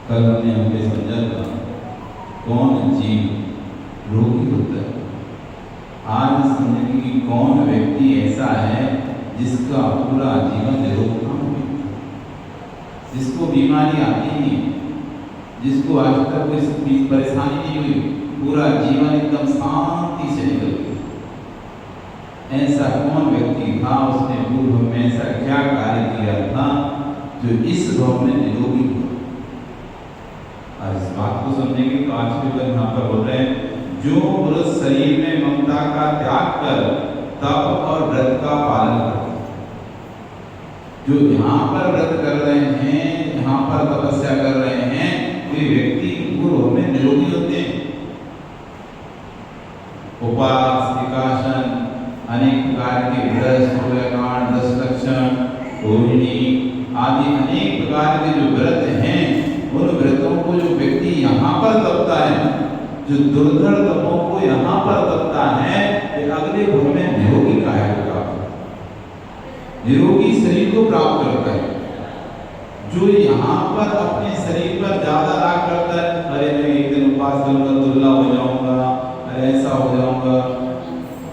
कल हमने हमने समझा था कौन जीव रोगी होता है। आज समझेंगे कि कौन व्यक्ति ऐसा है जिसका पूरा जीवन निरोग, जिसको बीमारी आती नहीं, जिसको आज तक कोई परेशानी नहीं हुई, पूरा जीवन एकदम शांति से निकल गया। ऐसा कौन व्यक्ति था, उसने पूर्व में ऐसा क्या कार्य किया था जो इस रोग में निरोगी हुआ। आज इस बात को समझेंगे तो आज के बाद यहाँ पर बोल रहे हैं, जो पुरुष शरीर में ममता का त्याग कर तप और व्रत का पालन करते, जो यहाँ पर व्रत कर रहे हैं, यहाँ पर तपस्या कर रहे हैं, वे व्यक्ति पूर्व में निरोगी होते हैं। उपवास, एकादशन, अनेक प्रकार के व्रत, सूर्यकांड, 10 लक्षण, रोहिणी आदि अनेक प्रकार के जो व्रत हैं, उन व्रतों को जो व्यक्ति यहाँ पर तपता है, जो दुर्धर तपों को यहाँ पर तपता है, वे अगले भव में निरोगी काया को प्राप्त, निरोगी शरीर को प्राप्त करता है। जो यहाँ पर अपने शरीर पर ज्यादा राग करता है, अरे मैं एक दिन उपवास करूंगा दुर्ला हो जाऊंगा, अरे ऐसा हो जाऊंगा,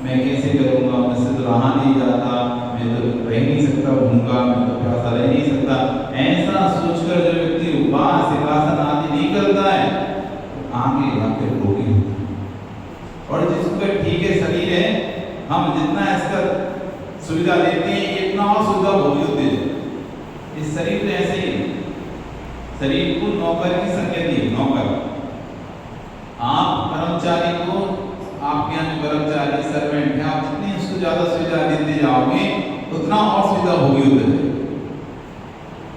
मैं कैसे करूंगा, मुझसे तो रहा नहीं जाता, मैं तो रह नहीं सकता भूखा, मैं तो प्यासा रह नहीं सकता, ऐसा सोचकर जो व्यक्ति उपवास, एकादशन आदि नहीं करता है, तो आगे जाकर रोगी होता है। और जिसको ठीक है शरीर है, हम जितना इसका सुविधा देते हैं, इतना और सुविधा भोगी होते हैं। इस शरीर में ऐसे ही, शरीर को नौकर की संज्ञा दी, नौकर। आप कर्मचारी को, आपके यहाँ कर्मचारी सर्वेंट है, आप जितनी उसको ज्यादा सुविधा देते जाओगे उतना और सुविधा होगी होते हैं।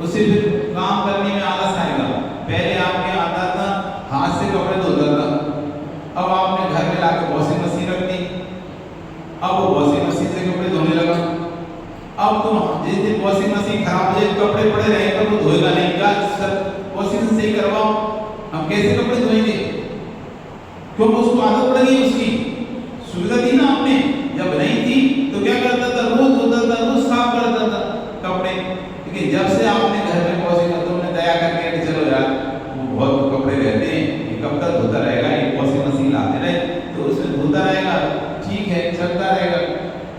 उससे फिर काम करने में आलस आएगा। पहले आपके आता था हाथ से कपड़े धोता था, अब आपने घर में लाकर वॉशिंग मशीन रख दी, अब वो वॉशिंग मशीन से कपड़े धोने लगा। अब तो जिस दिन वॉशिंग मशीन खराब हो जाए, कपड़े पड़े रहे तो वो धोएगा नहीं, क्या सर वॉशिंग मशीन सही करवाओ, हम कैसे कपड़े धोएंगे? क्योंकि उसको आदत पड़ गई, उसकी सुविधा दी ना आपने। जब नहीं थी तो क्या करता था, रोज धोता था, रोज साफ करता था कपड़े। लेकिन जब से आपने घर में वॉशिंग मशीन, तुमने दया करके कि चलो यार वो बहुत कपड़े रहते हैं, ये कब तक धोता रहेगा, ये वॉशिंग मशीन लाते रहे तो उसमें धोता रहेगा, ठीक है चलता रहेगा,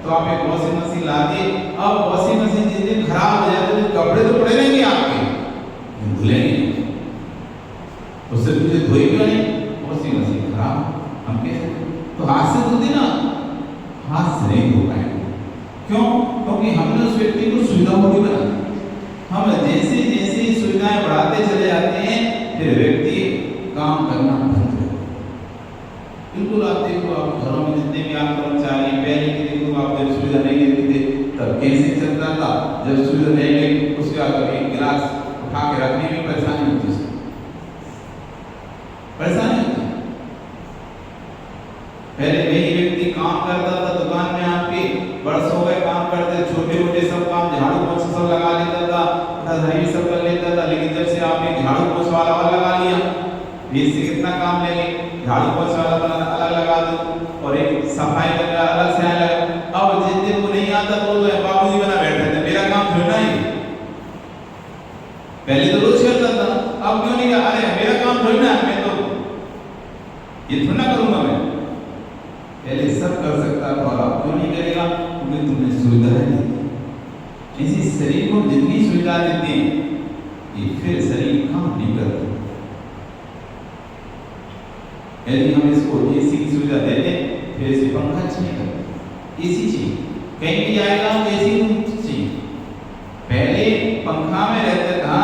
तो आप एक वॉशिंग मशीन ला दी। अब वॉशिंग मशीन जिस दिन खराब हो जाए तो कपड़े तो पड़े रहेंगे आपके, धुलेंगे, उससे मुझे धोएगा नहीं, वॉशिंग मशीन खराब, हम कैसे? तो हाथ से धोते ना, हाथ से नहीं धो पाएंगे। क्यों? क्योंकि हमने उस व्यक्ति को सुविधाभोगी बना दिया। हम जैसे जैसे सुविधाएं बढ़ाते चले जाते हैं, फिर व्यक्ति काम करना बंद बिल्कुल आप देखो, आप घरों में जितने भी आप कर्मचारी पहले के देखो, आप जब सुविधा नहीं देते थे तब कैसे चलता था, जब सुविधा नहीं गई उसके बाद एक गिलास उठा के रखने में परेशानी होती है, परेशानी होती है। पहले वही व्यक्ति काम करता था दुकान में, आपके वर्ष हो गए काम करते, छोटे मोटे सब काम झाड़ू पोछा सब लगा लेता था, धरी सब कर लेता था, लेकिन जब से आपने झाड़ू पोछा वाला और लगा लिया, इससे कितना काम लेंगे, झाड़ू पोछा वाला अलग लगा दो और एक सफाई करने वाला अलग से अलग। अब जिस दिन को नहीं आता तो बाबूजी बना बैठे थे, मेरा काम थोड़ा ही, पहले तो रोज करता था, अब क्यों नहीं, अरे मेरा काम थोड़ा है, मैं तो ये थोड़ा करूंगा, मैं पहले सब कर सकता था, अब क्यों नहीं करेगा, क्योंकि तुमने सुविधा दी। इसी शरीर को जितनी सुविधा देते हैं ये फिर शरीर काम नहीं करता। यदि हम इसको एसी की सुविधा देते फिर इसे पंखा चाहिए करते, एसी चाहिए, कहीं भी जाएगा तो एसी चाहिए। पहले पंखा में रहते था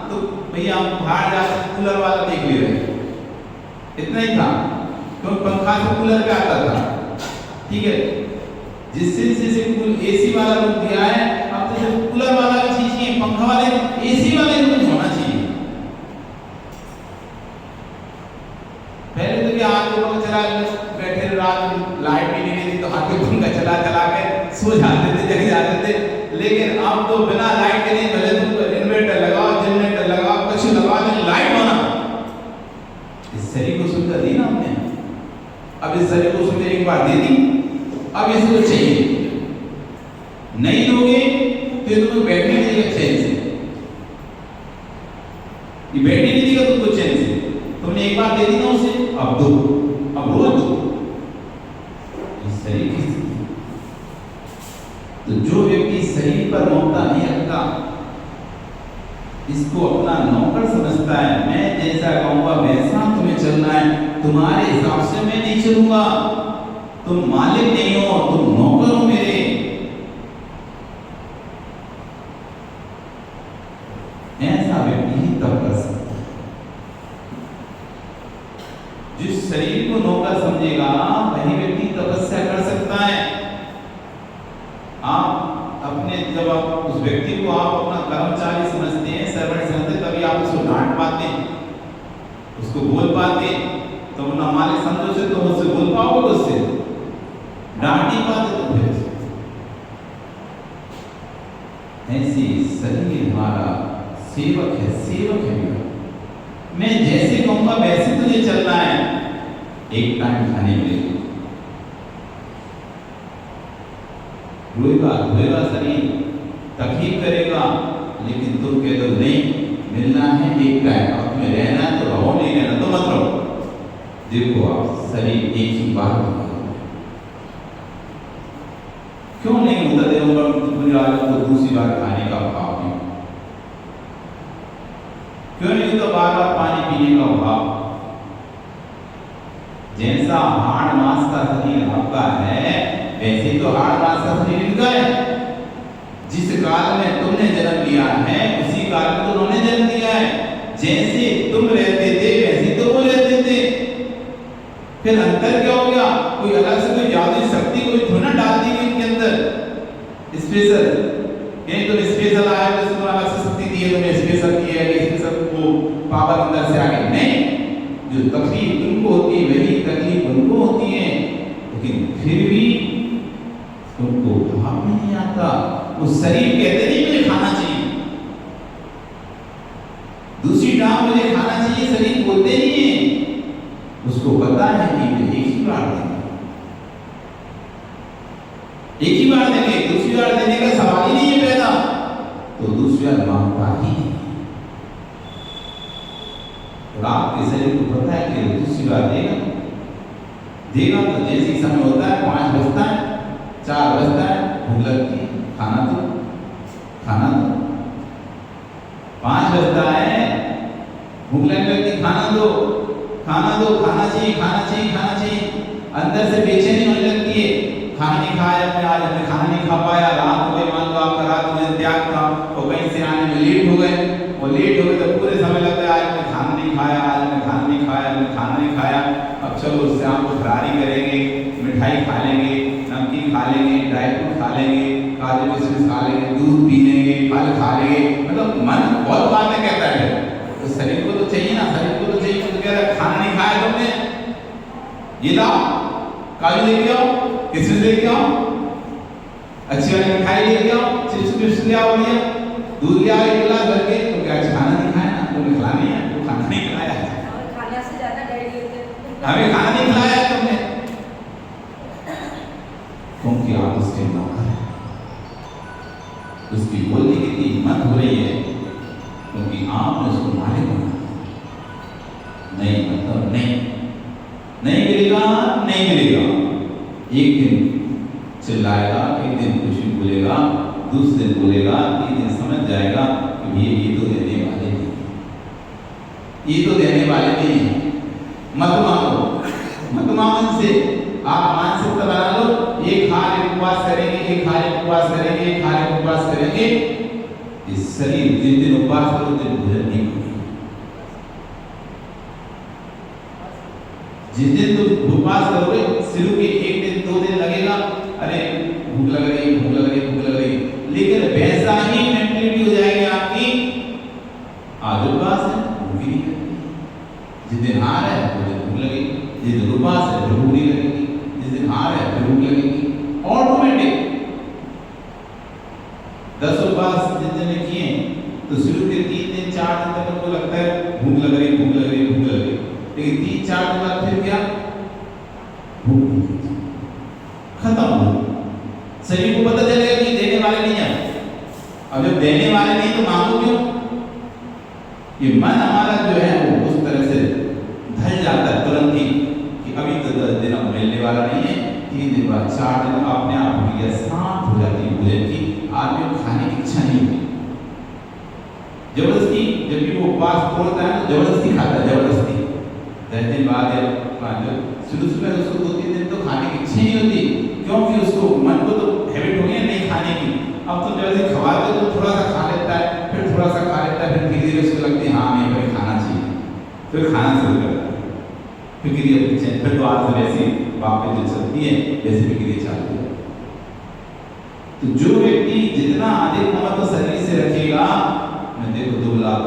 तो भैया हम बाहर जाकर कूलर वाला देख ले रहे, इतना ही था, क्योंकि पंखा से कूलर पे आता था, ठीक है। जिससे एसी वाला रूप दिया है, अब तो जब कूलर वाला भी चाहिए, पंखा वाले एसी वाले रूप होना चाहिए। पहले तो क्या आग लोग चला बैठे रात, लाइट भी नहीं थी तो हाथ के पंखा चला चला के सो जाते थे, जग जाते थे। लेकिन अब तो बिना लाइट के नहीं, भले तुम इन्वर्टर लगाओ, जनरेटर लगाओ, कुछ लगाओ, लेकिन लाइट होना। इस शरीर को सुविधा दी ना हमने, अब इस शरीर को सुविधा एक बार दे दी, अब इसको चाहिए, नहीं दोगे तो ये तुम्हें बैठने नहीं देगा चैन से, ये बैठने नहीं देगा तुमको चैन से। तुमने एक बार दे दी ना उसे, अब दो, अब रोज दो। इस शरीर की स्थिति, तो जो व्यक्ति शरीर पर ममता नहीं रखता, इसको अपना नौकर समझता है, मैं जैसा कहूंगा वैसा तुम्हें चलना है, तुम्हारे हिसाब से मैं नहीं चलूंगा, तुम मालिक नहीं हो, तुम नौकर हो मेरे। ऐसा व्यक्ति ही तब कर सकता है। जिस शरीर को नौकर समझेगा वही व्यक्ति तपस्या कर सकता है। आप अपने, जब आप उस व्यक्ति को आप अपना कर्मचारी समझते हैं, सर्वेंट समझते हैं, तभी आप उसको डांट पाते हैं, उसको बोल पाते हैं। तो अपना मालिक समझो से तो उससे बोल पाओगे, उससे डांट नहीं पाते तो फिर ऐसी शरीर हमारा सेवक है, सेवक है मेरा, मैं जैसे कहूंगा वैसे तुझे चलना है। एक टाइम खाने के लिए रोएगा शरीर, तकलीफ करेगा, लेकिन तुम कह दो नहीं, मिलना है एक टाइम, अब तुम्हें रहना है तो रहो, नहीं रहना तो मत रहो। देखो आप शरीर एक ही बार क्यों नहीं होता तो दूसरी बार खाने का भाव नहीं, क्यों नहीं होता बार बार पानी पीने का भाव। जैसा हाड़ मांस का शरीर आपका है, वैसे तो हाड़ मांस का शरीर इनका है। जिस काल में तुमने जन्म लिया है उसी काल में तो उन्होंने जन्म लिया है। जैसे तुम रहते थे वैसे तो वो रहते थे, फिर अंतर क्या हो गया? कोई अलग से कोई जादुई शक्ति कोई थोड़ा डाल दी गई इनके अंदर स्पेशल, ये तो स्पेशल आया तो इसको अलग से शक्ति दी है, तुम्हें स्पेशल की है, इसमें सब वो पावर अंदर से आ गई। नहीं, जो तकलीफ तुमको होती है वही तकलीफ उनको होती है, लेकिन फिर भी तुमको भाव नहीं आता। वो शरीर कहते नहीं मुझे खाना चाहिए, दूसरी टांग मुझे खाना चाहिए, शरीर बोलते नहीं है। उसको पता है कि एक ही बार देंगे, एक ही बार देंगे, दूसरी बार देने का सवाल ही नहीं है पैदा, तो दूसरी बार मांगता ही नहीं। और आपके शरीर को पता है कि दूसरी बार देगा देगा तो जैसे समय होता है 5 बजता है 4 बजता है, भूख लगती है, खाना दो खाना दो, 5 बजता है भूख लगती, खाना दो खाना दो, खाना चाहिए खाना चाहिए खाना चाहिए, अंदर से बेचैनी होने लगती है, खाना नहीं खाया हमने, आज हमने खाना नहीं खा पाया, रात हो गई, मान लो आपका रात में त्याग था और कहीं से आने में लेट हो गए, और लेट हो गए तो पूरे समय लगता है आज मैं खाना नहीं खाया, आज मैं खाना नहीं खाया, मैं खाना नहीं खाया। अब चलो शाम को फरारी करेंगे, मिठाई खा लेंगे, नमकीन खा लेंगे, ड्राई फ्रूट खा लेंगे, काजू किशमिश खा लेंगे, दूध पी लेंगे, फल खा लेंगे। मतलब मन बहुत बातें कहता है, तो शरीर को तो चाहिए ना, शरीर को तो चाहिए। तो कह रहा खाना नहीं खाया तुमने, ये लाओ काजू लेके आओ, किशमिश लेके आओ, अच्छी वाली मिठाई लेके आओ, चिप्स विप्स ले आओ, बढ़िया दूध ले आओ एक गिलास भर के। तो क्या खाना नहीं खाया ना, तुमने खिलाना नहीं है, तो खाना नहीं खिलाया, खाने से ज्यादा डैडी होते हमें खाना नहीं खिलाया तुमने, क्योंकि आप उसके नौकर हैं। उसकी बोलने की हिम्मत हो रही है क्योंकि आपने उसको मालिक बना। नहीं मतलब नहीं, नहीं मिलेगा, नहीं मिलेगा। एक दिन चिल्लाएगा, एक दिन खुशी बोलेगा, दूसरे दिन बोलेगा, तीन दिन समझ जाएगा कि ये तो देने वाले नहीं, ये तो देने वाले नहीं है। मत मांगो, मत मांगो इनसे। आप मानसिकता बना लो, एक हार उपवास करेंगे, एक हार उपवास करेंगे, एक हार उपवास करेंगे। इस शरीर जिस दिन उपवास करो उस दिन भोजन नहीं करो। जिस दिन तुम उपवास करोगे, शुरू के एक दिन दो दिन लगेगा, अरे भूख लग रही, भूख लग रही, भूख लग रही, लेकिन वैसा ही मेंटलिटी हो जाएगी आपकी, आज उपवास है भूख नहीं लगेगी, जिस दिन हार है उस दिन भूख लगेगी, जिस दिन उपवास है फिर भूख नहीं लगेगी, जिस दिन हार है फिर भूख लगेगी। ऑटोमेटिक 10 उपवास जिस दिन किए तो शुरू के 3 दिन 4 दिन तक हमको लगता है भूख लग रही, भूख लग रही, भूख लग रही, लेकिन 3-4 दिन बाद फिर क्या, भूख खत्म हो। शरीर को पता चलेगा कि देने वाले नहीं है। अब जब देने वाले नहीं तो मांगो क्यों? ये मन हमारा जो है वो उस तरह से ढल जाता है तुरंत ही कि अभी तो 10 दिन अब मिलने वाला नहीं है, 3 दिन बाद 4 दिन अपने आप क्रिया शांत हो जाती है भोजन की, आदमी को खाने की इच्छा नहीं होती। जबरदस्ती जब भी वो उपवास तोड़ता है तो जबरदस्ती खाता है, जबरदस्ती 10 दिन बाद शुरू में उसको 2-3 दिन तो खाने की इच्छा नहीं होती, क्योंकि उसको मन को तो हैबिट हो गई है नहीं खाने की। अब तो जैसे खवाते तो थोड़ा सा खा लेता है, फिर थोड़ा सा खा लेता है, फिर धीरे धीरे उसको लगती है हाँ मैं भाई खाना चाहिए, फिर खाना शुरू करता है, फिर क्रिया फिर तो आज वैसी बाप पे जो चलती है वैसे भी क्रिया चालू है। तो जो व्यक्ति जितना अधिक महत्व शरीर से रखेगा, मैं देखो 2 लाख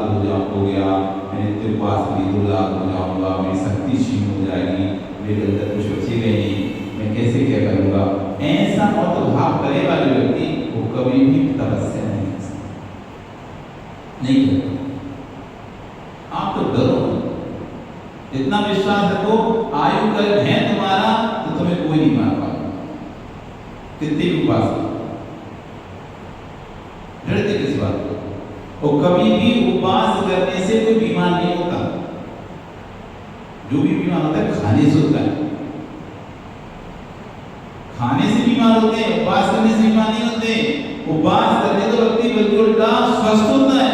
हो गया, मैंने तेरे पास भी 2 लाख हो जाऊंगा, मेरी शक्ति क्षीण हो जाएगी, मेरे अंदर कुछ बचेगा नहीं, मैं कैसे क्या करूंगा, ऐसा बहुत भाव करे वाले व्यक्ति वो कभी भी तपस्या नहीं कर सकता, नहीं करता। आप तो डरो, इतना विश्वास रखो, आयु कल है तुम्हारा तो तुम्हें कोई नहीं मार पाएगा, कितनी भी उपास करो, डरते किस बात को। और कभी भी उपवास करने से कोई बीमार नहीं होता, जो भी बीमार होता है खाने से होता है, खाने से बीमार होते हैं, उपवास करने से बीमार नहीं होते। उपवास करने तो व्यक्ति बिल्कुल उल्टा स्वस्थ होता है।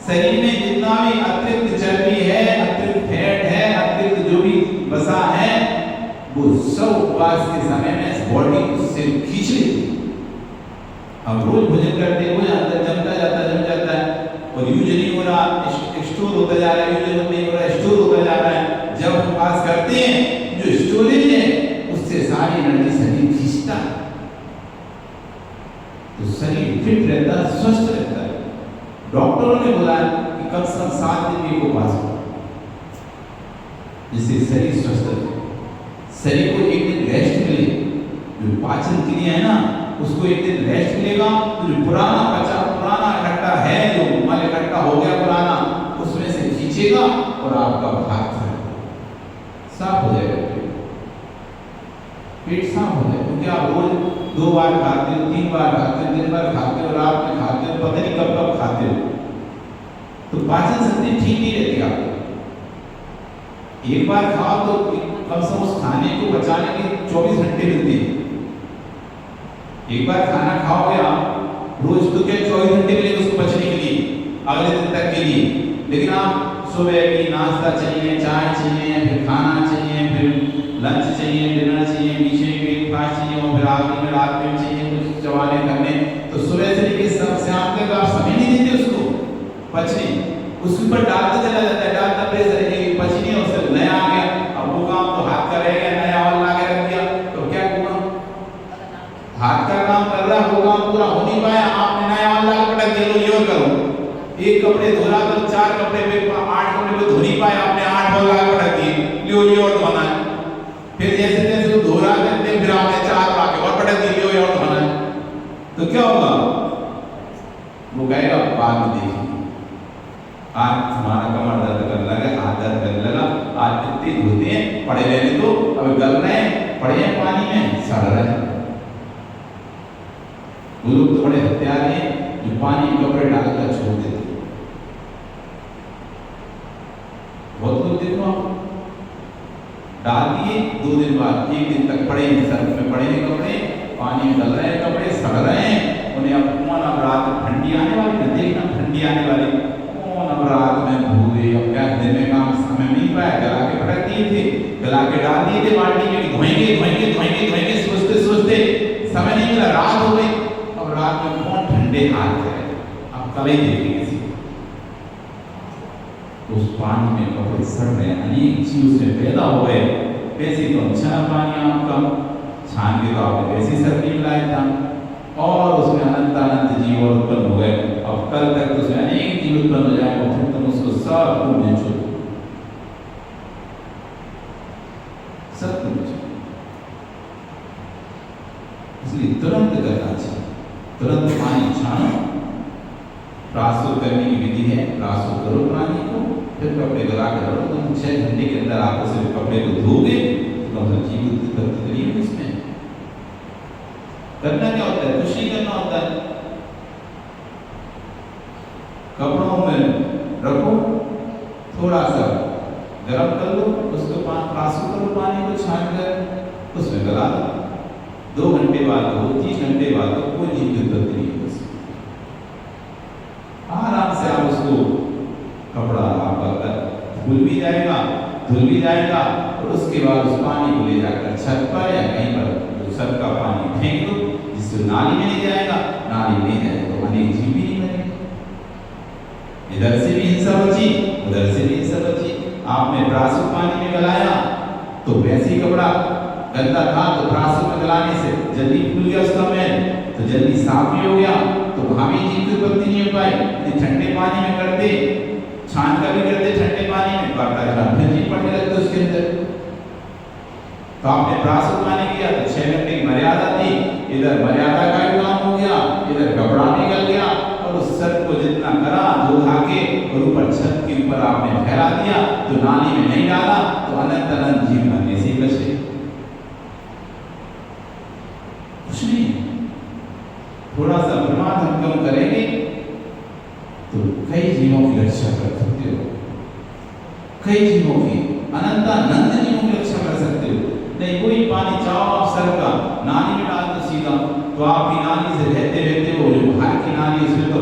शरीर में जितना भी अतिरिक्त चर्बी है, अतिरिक्त फैट है, अतिरिक्त जो भी वसा है, वो सब उपवास के समय में बॉडी उससे खींच लेती है। अब रोज भोजन करते हो जाता है, जम जाता है, और यूज नहीं हो रहा, स्टोर होता जा रहा है, यूज नहीं हो रहा, स्टोर होता जा रहा है। जब उपवास करते हैं जो स्टोरेज है उससे सारी एनर्जी शरीर खींचता है, तो शरीर फिट रहता है, स्वस्थ रहता है। डॉक्टरों ने बोला कि कम से कम 7 दिन भी उपवास करो, जिससे शरीर स्वस्थ रहे, शरीर को एक दिन रेस्ट मिले, जो पाचन क्रिया है ना उसको एक दिन रेस्ट मिलेगा, तो जो पुराना इकट्ठा है, जो मल इकट्ठा हो गया पुराना, उसमें से खींचेगा और आपका भार साफ हो जाएगा, पेट साफ हो जाएगा। क्योंकि आप रोज 2 बार खाते हो, 3 बार खाते हो, 3 बार खाते हो, रात में खाते हो, पता नहीं कब कब खाते हो, तो पाचन शक्ति ठीक नहीं रहती आपको। एक बार खाओ तो कम से कम उस खाने को बचाने के 24 घंटे मिलते हैं। एक बार खाना खाओगे आप रोज तो क्या 24 घंटे मिलेंगे उसको बचने के लिए, अगले दिन तक के लिए। लेकिन आप सुबह भी नाश्ता चाहिए, चाय चाहिए, फिर खाना चाहिए, फिर लंच चाहिए, डिनर चाहिए, बीच में ब्रेकफास्ट चाहिए, और फिर आखिर में रात में चाहिए कुछ चबाने करने, तो सुबह से लेकर शाम तक आप समय नहीं देते उसको पचने, उसके ऊपर डालता चला जाता है, डालता प्रेशर है पचने, और नया आ गया, अब वो काम तो हाथ ये और धोना है, फिर जैसे जैसे वो धो रहा है फिर आपने 4 बार और पटक दी ये और धोना है, तो क्या होगा? वो कहेगा बाद में देखिए, आज तुम्हारा कमर दर्द करने लगा, हाथ दर्द करने लगा, आज इतने धोते हैं, पड़े रहने दो, अब गल रहे हैं, पड़े हैं पानी में, सड़ रहे हैं। वो लोग तो बड़े हत्यारे हैं जो पानी में कपड़े डालकर छोड़ देते। बहुत लोग देखो आप डाल दिए, 2 दिन बाद 1 दिन तक पड़े हैं, सर्फ में पड़े हैं कपड़े, पानी में डल रहे हैं कपड़े, सड़ रहे हैं। उन्हें अब कौन अब रात ठंडी आने वाली है, देखना ठंडी आने वाली, कौन अब रात में धोए, अब क्या दिन में काम समय नहीं पाया, गला के पटक दिए थे, गला के डाल दिए थे बाल्टी में, धोएंगे धोएंगे धोएंगे धोएंगे, सोचते सोचते समय नहीं मिला, रात हो गई। अब रात में कौन ठंडे हाथ है, अब कल ही देखेंगे उस पानी में कपड़े सड़ रहे, अनेक चीज उसमें पैदा हो गए। वैसे तो अच्छा पानी आपका छान के तो आपने वैसी सर्दी मिलाया था, और उसमें अनंत अनंत जीव उत्पन्न हो गए। अब कल तक तो उसमें अनेक जीव उत्पन्न हो जाएंगे, फिर तुम उसको सब तुम छोड़ सब तुम, इसलिए तुरंत करना चाहिए, तुरंत पानी छानो। प्रासूत करने की विधि है, प्रासूत करो पानी को, फिर कपड़े गला कर रखो, तुम 6 घंटे के अंदर आप उसे कपड़े को धोगे तो जीव उत्पत्ति करिए। इसमें करना क्या होता है? कुछ नहीं करना होता है, कपड़ों में रखो, थोड़ा सा गर्म कर लो, उसको प्रासूत करो, पानी को छान कर उसमें गला दो, 2 घंटे बाद हो, 30 घंटे बाद हो, कोई जीव की उत्पत्ति नहीं होगी। आराम से आप उसको कपड़ा आपका धुल भी जाएगा, धुल भी जाएगा, और उसके बाद उस पानी को ले जाकर छत पर या कहीं पर छत का पानी फेंक दो, जिससे नाली में नहीं जाएगा, नाली में नहीं जाएगा तो अनेक जीव भी नहीं बनेंगे। इधर से भी हिंसा बची, उधर से भी हिंसा बची। आपने प्रासूत पानी में गलाया तो वैसे ही कपड़ा गंदा था, तो प्रासूत में गलाने से जल्दी खुल गया उसका मैल, तो जल्दी साफ भी हो गया, तो वहां भी जीव की उत्पत्ति नहीं हो पाई। ठंडे पानी में करते, छान कर भी करते ठंडे पानी में, फिर जीव पड़ने लगते उसके अंदर। तो आपने प्रासूत पानी किया तो 6 घंटे की मर्यादा थी, इधर मर्यादा का काम हो गया, इधर कपड़ा निकल गया, और उस सर्प को जितना करा धो धा के और ऊपर छत के ऊपर आपने फैला दिया, तो नाली में नहीं डाला, तो अनंत अनंत जीव मरने से बचे। कुछ नहीं, थोड़ा सा प्रमाद हम कम करेंगे तो कई जीवों की रक्षा कर सकते हो, कई जीवों की, अनंत अनंत जीवों की रक्षा कर सकते हो। नहीं कोई पानी चाहो आप सर का नाली में डाल दो सीधा, तो आपकी नाली से बहते बहते वो जो बाहर की नाली उसमें तो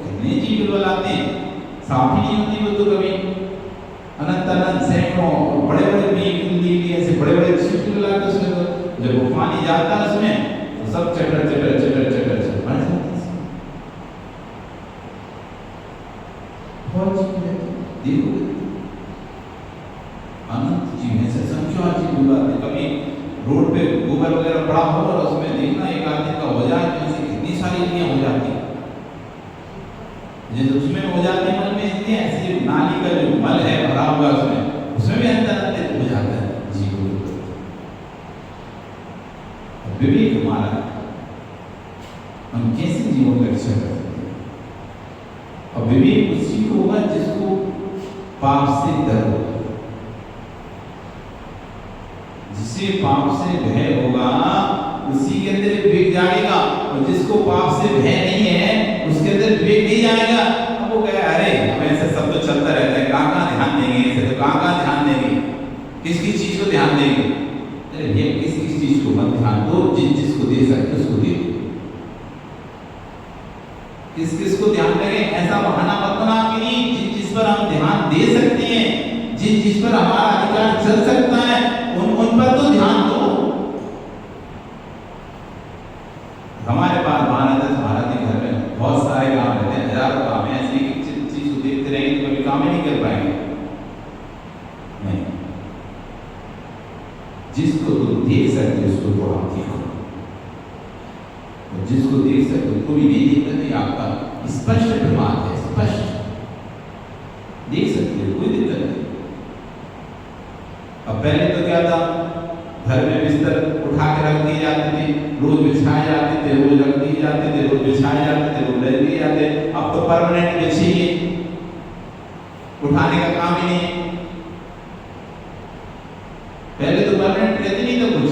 कितने जीव बिलवल आते हैं, साफ ही नहीं होती वो तो कभी। अनंत अनंत सैकड़ों बड़े बड़े बीज ऐसे बड़े बड़े जीव बिलवल आते उसमें, तो जब वो पानी जाता है उसमें तो सब चटर चटर चटर चटर चटर मर जाते हैं। बहुत जीव है, देखो अनंत जीव है, संख्या जीव बुलाते। कभी रोड पे गोबर वगैरह पड़ा हो और उसमें देखना एक आदमी का हो जाए तो ऐसी कितनी सारी दुनिया हो जाती है, जैसे उसमें हो जाती है मल में, इतनी ऐसी नाली का जो मल है भरा हुआ उसमें भी अंदर अंदर हो जाता है जीव। विवेक हमारा, हम कैसे जीवों की रक्षा कर सकते हैं? और विवेक उसी को होगा जिसको पाप से डर होगा, जिसे पाप से भय होगा उसी के अंदर विवेक जाएगा, और जिसको पाप से भय नहीं है उसके अंदर विवेक नहीं जाएगा। अब वो कहे अरे ऐसे सब तो चलता रहता है, कहाँ ध्यान देंगे, ऐसे तो कहाँ ध्यान देंगे, किस किस चीज को ध्यान देंगे? अरे ये किस किस चीज को मत ध्यान दो, जिसको दे सकते उसको दे, किस किस को ध्यान देंगे ऐसा बहाना मत बना कि जिस पर हम ध्यान दे सकते हैं, जिस पर हमारा अधिकार चल सकता है उन पर तो ध्यान दो। हमारे पास भारत के घर में बहुत सारे काम रहते हैं, हजारों काम है, ऐसी एक चीज को देखते रहेंगे तो कभी काम ही नहीं कर पाएंगे। नहीं, जिसको तुम देख सकते उसको तो आप देखो, और जिसको देख सकते उसको भी नहीं देखते, नहीं आपका स्पष्ट प्रमाद है, स्पष्ट देख सकते हो, कोई दिक्कत नहीं। अब पहले तो क्या था, घर में बिस्तर उठा के रख दिए जाते थे, रोज बिछाए जाते थे, रोज रख दिए जाते थे, रोज बिछाए जाते थे, रोज रख दिए जाते। अब तो परमानेंट बिछिए, उठाने का काम ही नहीं है। पहले तो परमानेंट रहती नहीं था कुछ,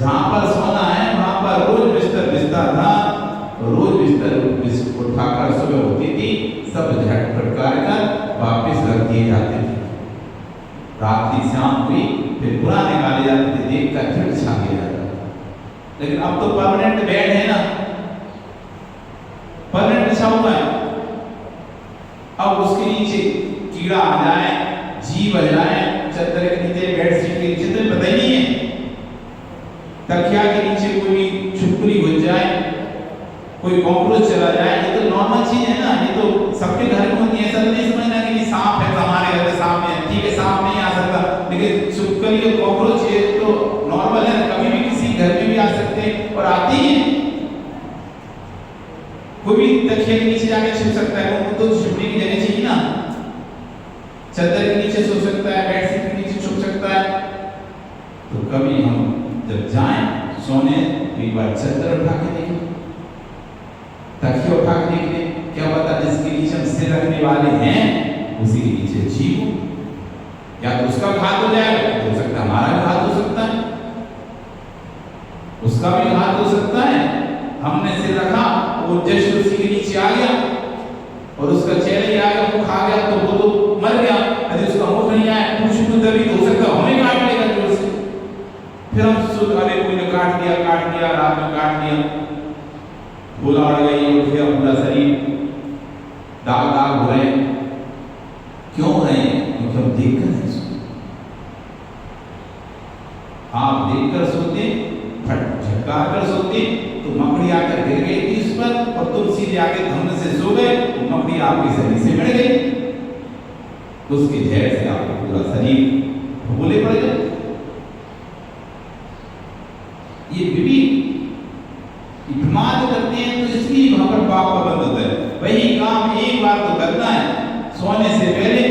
जहां पर सोना है वहां पर रोज बिस्तर बिस्तर था, रोज बिस्तर उठाकर सुबह होती थी, सब झटपट कर वापस रख दिए जाते थे। रात की शाम हुई फिर पुराने निकाले जाते थे, देख कर फिर बिछा दिया जाता था। लेकिन अब तो परमानेंट बेड है ना, परमानेंट बिछा हुआ है। अब उसके नीचे कीड़ा आ जाए, जीव आ जाए, चादर के नीचे, बेडशीट के नीचे तो पता ही नहीं है, तकिया के नीचे कोई छुपकली घुस जाए, कोई कॉकरोच चला जाए, ये तो नॉर्मल चीज है ना, ये तो सबके घर में होती है। ऐसा नहीं समझना कि सांप है तो हमारे घर में सांप है, ठीक है सांप नहीं आ सकता, लेकिन छुपकली और कॉकरोच ये तो नॉर्मल है, कभी भी किसी घर में भी आ सकते हैं और आते ही हैं। कोई भी तकिया के नीचे जाके छुप सकता है, उनको तो छुपने की जगह चाहिए ना, चादर के नीचे सो सकता है, बेडशीट के नीचे छुप सकता है। तो कभी हम जब जाएं सोने तो एक बार चादर उठा के देखें, तकिया उठा के देख लें, क्या पता जिसके नीचे हम सिर रखने वाले हैं उसी के नीचे जीव हो, या तो उसका घात हो जाएगा, तो हो सकता है हमारा भी घात हो सकता है, उसका भी घात हो सकता है। हमने सिर रखा, वो जस्ट उसी के नीचे आ गया और उसका चेहरा ही आ गया, वो खा गया तो वो तो मर गया। यदि उसका मुख नहीं आया, कुछ तभी तो हो सकता है हमें काट लेगा जोर से। फिर हम सोच अरे कोई ने काट दिया, रात में काट दिया, गोला उड़ गई और फिर पूरा शरीर दाग दाग हो रहे। क्यों हो रहे हैं? क्योंकि हम देखकर नहीं सोते। आप देखकर सोते, झटका कर सोते तो मकड़ी आकर गिर गई थी उस पर और तुम सीधे आके धमन से सो गए, तो मकड़ी आपके शरीर से मिल गई, तो उसके जहर से आपका पूरा शरीर भूले पड़ गए। ये बीमार करते हैं तो इसलिए वहां पर पाप का बंद होता है। वही काम एक बार तो करना है, सोने से पहले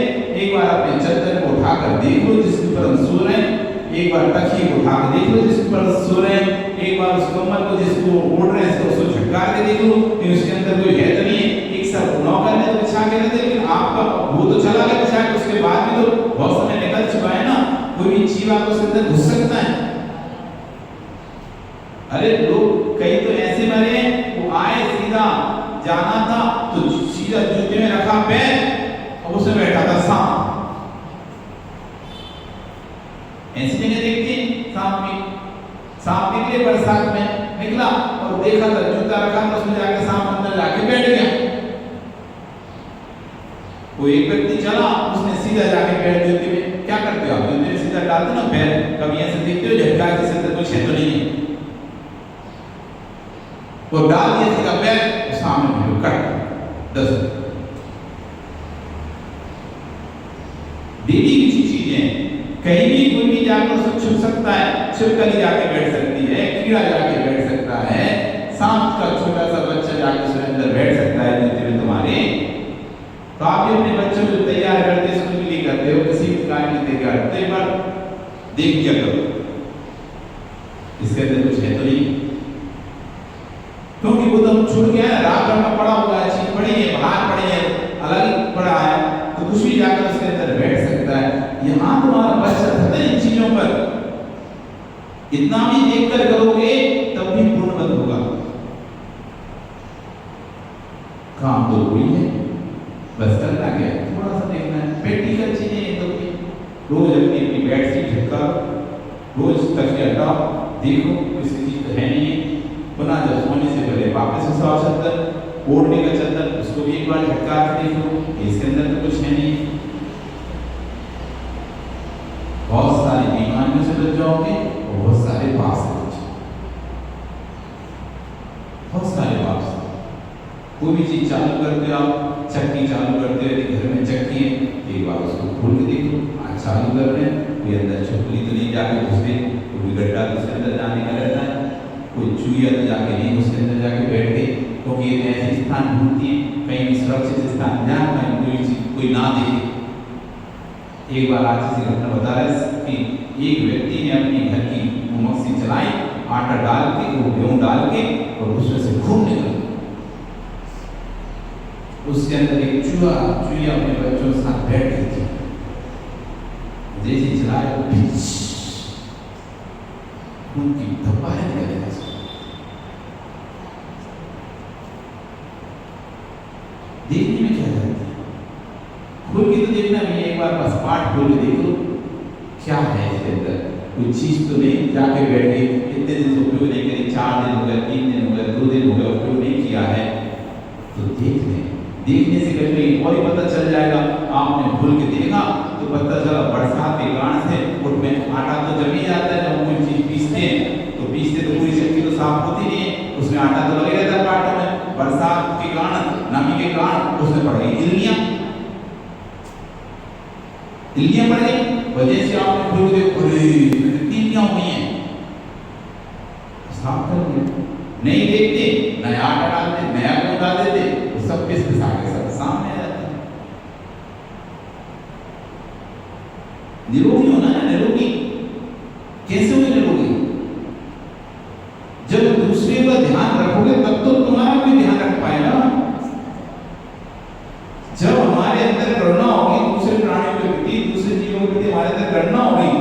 एक बार अपने चादर को उठाकर देख लो जिसके ऊपर हम सो रहे हैं, एक बार तकिए को उठा के देख लो जिसके ऊपर सो रहे हैं, एक बार उस कम्बल को जिसको ओढ़ रहे हैं उसको झटका के देख लो कि उसके अंदर कोई है तो नहीं है। एक सब नौकर ने तो बिछा के रख दिया, लेकिन आपका वो तो चला गया बिछा के, उसके बाद भी तो बहुत समय निकल चुका है ना, कोई भी जीव आपको उसके अंदर घुस सकता है। अरे लोग कई तो ऐसे मरे, वो आए सीधा जाना था तो सीधा जूते में रखा पैर और उसमें बैठा था सांप। ऐसी जगह देखते सांप निकले बरसात में निकला और देखा था जूता रखा था, उसमें जाके सांप अंदर जाके बैठ गया। वो एक व्यक्ति चला, उसने सीधा जाके पैर जूते में, क्या करते हो आप जूते में सीधा डालते ना पैर, कभी ऐसे देखते हो झटका के अंदर कुछ है तो नहीं है, वो डाल दिया सीधा पैर, सामने भी कट 10 डेली की चीजें। कहीं भी कोई भी जाकर उसे छुप सकता है, छिपकली जाके बैठ सकती है, कीड़ा जाके बैठ सकता है, सांप का छोटा सा बच्चा जाके उसके अंदर बैठ सकता है जूते में तुम्हारे। तो आप भी अपने बच्चों को तैयार करते स्कूल के लिए करते हो, किसी भी कार्य के लिए तैयार करते, एक बार देख लिया करो इसके अंदर कुछ है तो नहीं, क्योंकि वो तो छूट गया है, रात भर में पड़ा हुआ है, चीज पड़ी है, बाहर पड़ी है, अलग ही पड़ा है, तो कुछ भी जाकर उसके अंदर बैठ सकता है। यहाँ तुम्हारा बच्चा था इन चीजों पर, इतना भी देखकर करोगे तब भी पूर्णबंद होगा। काम तो वही है, बस करना क्या है, थोड़ा सा देखना है, प्रैक्टिकल चीजें तो रोज अपनी अपनी बेडशीट झटका, रोज तकिया हटाओ, देखो किसी चीज तो है नहीं है, पुनः जब सोने से पहले वापस उठाओ चादर, ओढ़ने का चादर उसको भी एक बार झटका के देख लो, इसके अंदर तो कुछ है नहीं। बहुत सारी बीमारियों से बच जाओगे और बहुत सारे पाप से बच जाओगे, बहुत सारे पाप से। कोई भी चीज चालू करते हो आप, चक्की चालू करते हो, यदि घर में चक्की है एक बार उसको खोल के देखो, आज चालू कर रहे हैं, कोई अंदर छिपकली तो नहीं जाके घुस गई, कोई गड्ढा तो उसके अंदर जाने का रहता है, कोई चूहिया तो जाके नहीं उसके अंदर जाके बैठ गई, क्योंकि ये ऐसे स्थान ढूंढती है कहीं भी सुरक्षित स्थान जहाँ कहीं कोई ना देखे। एक बार आज किसी घटना बता रहे कि एक व्यक्ति ने अपनी घर की मक्सी चलाई, आटा डाल के, वो गेहूं डाल के, और उसमें से खून निकला। उसके अंदर एक चूहिया अपने बच्चों के साथ बैठ गई थी। जैसे चलाया खून की धब्बा है निकल गया। देखने में क्या जाता है, खोल के तो देखना नहीं, एक बार बस पाठ खोल के देखो क्या है इसके अंदर, कोई चीज तो नहीं। जाके बैठ गए, इतने दिन से उपयोग नहीं करी, 4 दिन हो गए, 3 दिन हो गए, 2 दिन हो गए, उपयोग नहीं किया है, तो देखने से कभी और ही पता चल जाएगा। आपने भूल के देखा तो पता चला बरसात के कारण से उसमें आटा तो जम ही जाता है। जब कोई चीज पीसते हैं तो पूरी शक्ति तो साफ होती नहीं है, उसमें आटा तो लगे रहता है आटे में। बरसात के कारण, नमी के कारण उसमें पड़ गई इल्लियां पड़ गई। वजह से आपने भूल के इल्लियां हुई हैं, साफ कर दिया। नहीं देखते, नया आटा डालते, नया गेहूं डाल देते, वो सब पिस पिसा के सब सामने आ जाता है। निरोगी होना है, निरोगी कैसे हुई निरोगी? जब दूसरे का ध्यान रखोगे तब तो तुम्हारा भी ध्यान रख पाएगा। जब हमारे अंदर करुणा होगी दूसरे प्राणियों के प्रति, दूसरे जीवों के प्रति हमारे अंदर करुणा होगी,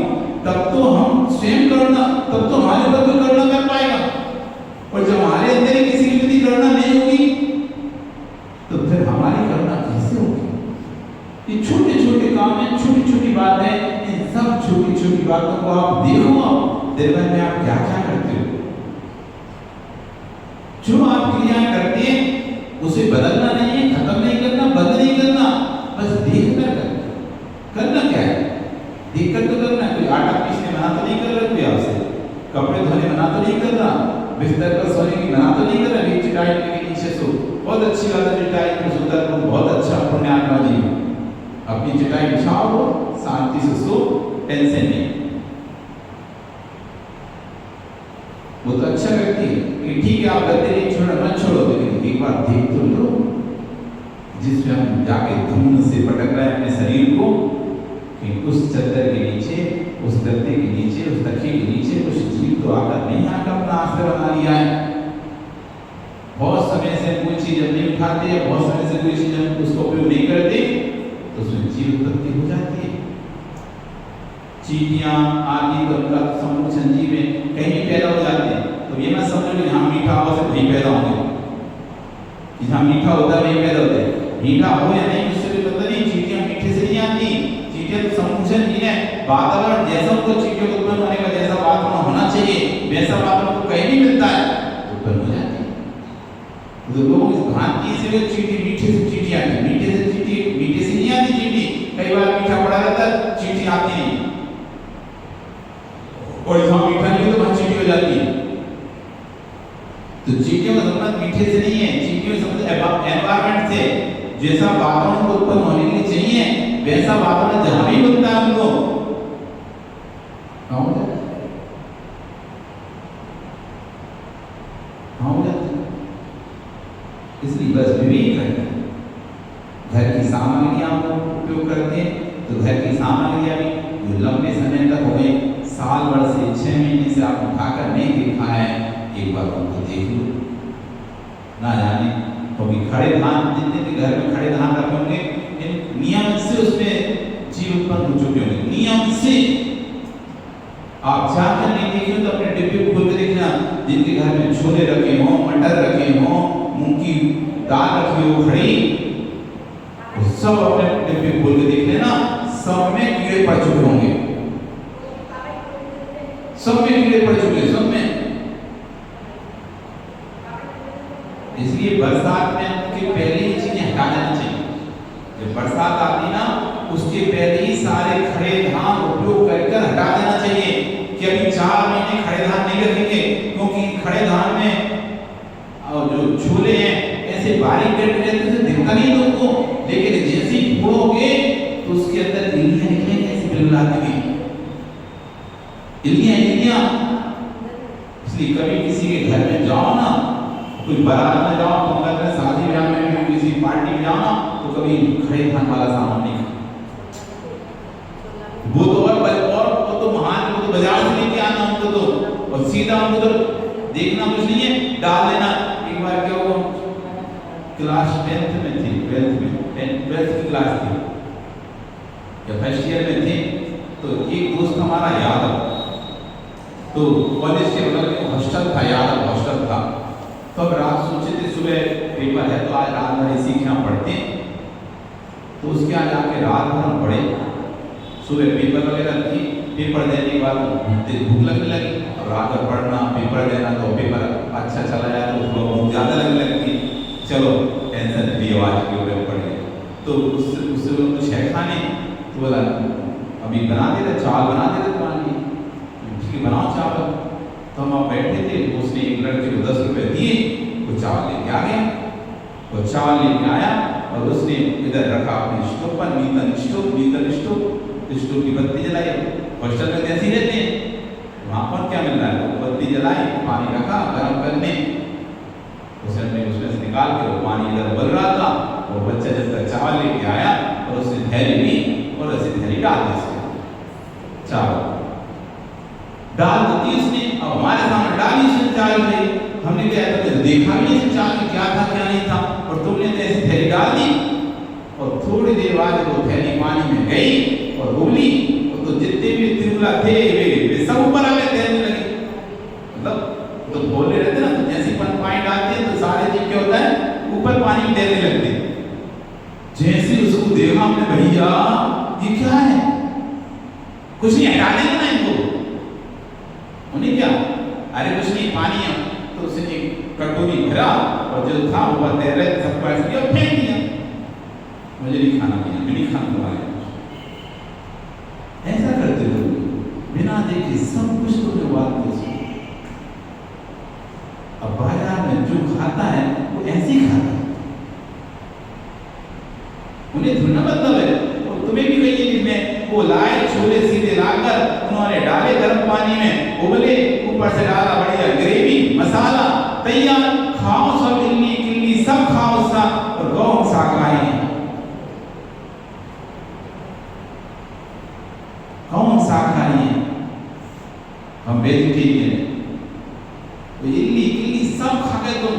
तब तो हम स्वयं करुणा, तब तो हमारे ऊपर कोई करुणा कर पाएगा। और जब हमारे अंदर ही किसी के प्रति करुणा नहीं होगी तो फिर हमारी करुणा कैसे होगी? ये छोटे छोटे काम है, छोटी छोटी बात है, इन सब छोटी छोटी बातों को आप देखो, दिन भर में आप क्या क्या करते हो। जो आप क्रियाएं करते हैं उसे बदलना नहीं है, खत्म नहीं करना, बंद नहीं करना, बस देख कर करना। क्या है? देख कर तो करना है। कोई आटा पीसने मना तो नहीं कर रहा कोई आपसे, कपड़े धोने मना तो नहीं कर रहा, बिस्तर पर सोने की मना तो नहीं कर रहा। चटाई के नीचे सो, बहुत अच्छी बात है, चटाई पर सोता है बहुत अच्छा पुण्यात्मा जी। अपनी चटाई बिछाओ, शांति से सो, टेंशन नहीं। वो तो अच्छा करती है कि ठीक है आप गद्दे नहीं छोड़ो, मत छोड़ो, लेकिन एक बार देख तो लो जिसमें हम जाके धूम से पटक रहे हैं अपने शरीर को, कि उस चादर के नीचे, उस गद्दे के नीचे, उस तकिए के नीचे कुछ जीव तो आकर नहीं आकर अपना आश्रय बना लिया है। बहुत समय से कोई चीज हम नहीं उठाते, बहुत समय से कोई चीज हम उसको उपयोग नहीं करते, तो उसमें जीव उत्पत्ति हो जाती है। चींटियां आदि तो उनका समूह संजीव में कहीं पैदा हो जाते हैं। तो ये मत समझो कि यहाँ मीठा हवा से नहीं पैदा होंगे, जहाँ मीठा होता है वहीं पैदा होते हैं। मीठा हो या नहीं उससे भी पता नहीं, चींटियां मीठे से नहीं आती, चींटियां तो समूह संजीव है। वातावरण जैसा उनको चींटियों को उत्पन्न होने का जैसा वातावरण होना चाहिए वैसा वातावरण तो कहीं नहीं मिलता है, उत्पन्न हो जाती है। तो लोग इस भ्रांति से चींटी मीठे से चींटी आती, मीठे से नहीं आती चींटी। कई बार मीठा पड़ा रहता है, चींटी आती नहीं, और जहाँ मीठा नहीं हो तो वहाँ चींटी हो जाती है। तो चींटियों का संबंध मीठे से नहीं है, चींटियों का संबंध एनवायरनमेंट से। जैसा वातावरण को उत्पन्न होने के लिए चाहिए वैसा वातावरण जहाँ भी बनता है उनको हो जाता है। इसलिए बस विवेक करते हैं। घर की सामग्रियां हम उपयोग करते हैं तो घर की सामग्रियां भी जो लंबे समय तक हो गए, साल भर से 6 महीने से आप उठाकर नहीं देखा है, एक बार उनको देख लो। ना जाने कभी खड़े धान, जितने भी घर में खड़े धान रखे होंगे, नियम से उसमें जीव उत्पन्न हो चुके होंगे, नियम से। आप जाकर नहीं देखें तो अपने डिब्बे खोल के देखना, जिनके घर में छोले रखे हों, मटर रखे हों, मूंग की दाल रखी हो खड़ी, सब अपने डिब्बे खोल के देख लेना, सब में कीड़े पड़ चुके होंगे, सब में कीड़े पड़ चुके, सब में। इसलिए बरसात में के पहले ही चीजें हटा देनी चाहिए। जब बरसात आती ना उसके पहले ही सारे खड़े धान उपयोग करके हटा देना चाहिए कि अभी 4 महीने खड़े धान नहीं रखेंगे, क्योंकि खड़े धान में जो छोले हैं ऐसे बारीक कट रहते हैं, दिखता नहीं तुमको, लेकिन जैसे ही फोड़ोगे तो उसके अंदर इल्लियां निकलेंगी, ऐसे बिलबिलाती हुई इल्लियां। इसलिए कभी किसी के घर में जाओ ना, कोई बारात में जाओ, तो अगर शादी ब्याह में किसी पार्टी में जाओ ना, तो कभी खड़े धान वाला सामान नहीं खाओ। वो तो और वो तो महान सीधा उधर देखना कुछ नहीं है, डाल देना। एक बार क्या हुआ, क्लास 10th में थी, 12th की क्लास थी या फर्स्ट ईयर में थे, तो एक दोस्त हमारा यादव, तो कॉलेज के बगल में हॉस्टल था, यादव हॉस्टल था। तो अब रात सोचे थे सुबह पेपर है तो आज रात भर इसी के यहाँ पढ़ते हैं, तो उसके यहाँ जाके रात भर हम पढ़े। सुबह पेपर वगैरह थी, पेपर देने के बाद भूख लगने लगी, अब रात भर पढ़ना पेपर देना, तो पेपर अच्छा चला जाए तो उसको भूख ज़्यादा लगने लगती, चलो टेंशन फ्री आवाज के ऊपर पढ़ गए। तो उससे कुछ है खाने, तो बोला अभी बना दे रहे, चावल बना दे रहे तुम्हारे, बनाओ चावल। तो हम आप बैठे थे, उसने एक लड़के को 10 रुपए दिए, वो चावल लेके आ गया, वो चावल लेके आया और उसने इधर रखा अपने स्टोव पर, नीतन स्टोव की बत्ती जलाई। हॉस्टल में कैसे रहते हैं, वहाँ पर क्या मिल रहा है, बत्ती जलाई, पानी रखा गर्म करने, उसमें से निकाल के वो पानी इधर उबल रहा था। वो बच्चा जब तक चावल लेके आया और उसने थैली ली और ऐसे थैली डाल दी उसमें, चावल डाल दी उसने। अब हमारे सामने डाली उसने चावल खाई, हमने क्या देखा भी नहीं चावल में क्या था क्या नहीं था, और तुमने तो ऐसी थैली डाल दी। और थोड़ी देर बाद वो थैली पानी में गई और उबली, तो जितने भी तिरुला थे वे सब ऊपर आ गए, तैरने लगे। मतलब तो बोले रहते ना, तो जैसे पानी डालते हैं तो सारे जीव क्या होता है ऊपर पानी में तैरने लगते। जैसे उसको देखा हमने, भैया ये क्या है, कुछ नहीं हटा देंगे ना इनको, उन्हें क्या, अरे कुछ नहीं पानी है। तो उसने कटोरी भरा और जो था वो तैर रहे सब पैस दिया फेंक दिया, मुझे नहीं खाना भैया, मैं नहीं खाना तुम्हारे। ऐसा करते हो बिना देखे सब कुछ तुमने बात नहीं सुनी। अब बाजार में जो खाता है वो ऐसे ही खाता है, उन्हें थोड़ा मतलब है। और तुम्हें भी कही जिसमें वो लाए छोले सीधे लाकर उन्होंने डाले गर्म पानी में, उबले, ऊपर से डाला बढ़िया ग्रेवी मसाला, तैयार, खाओ सब इल्ली किल्ली सब खाओ सा, और गौ सा खाए। कौन सा खाए, हम वेजिटेरियन, तो इल्ली किल्ली सब खा गए। तो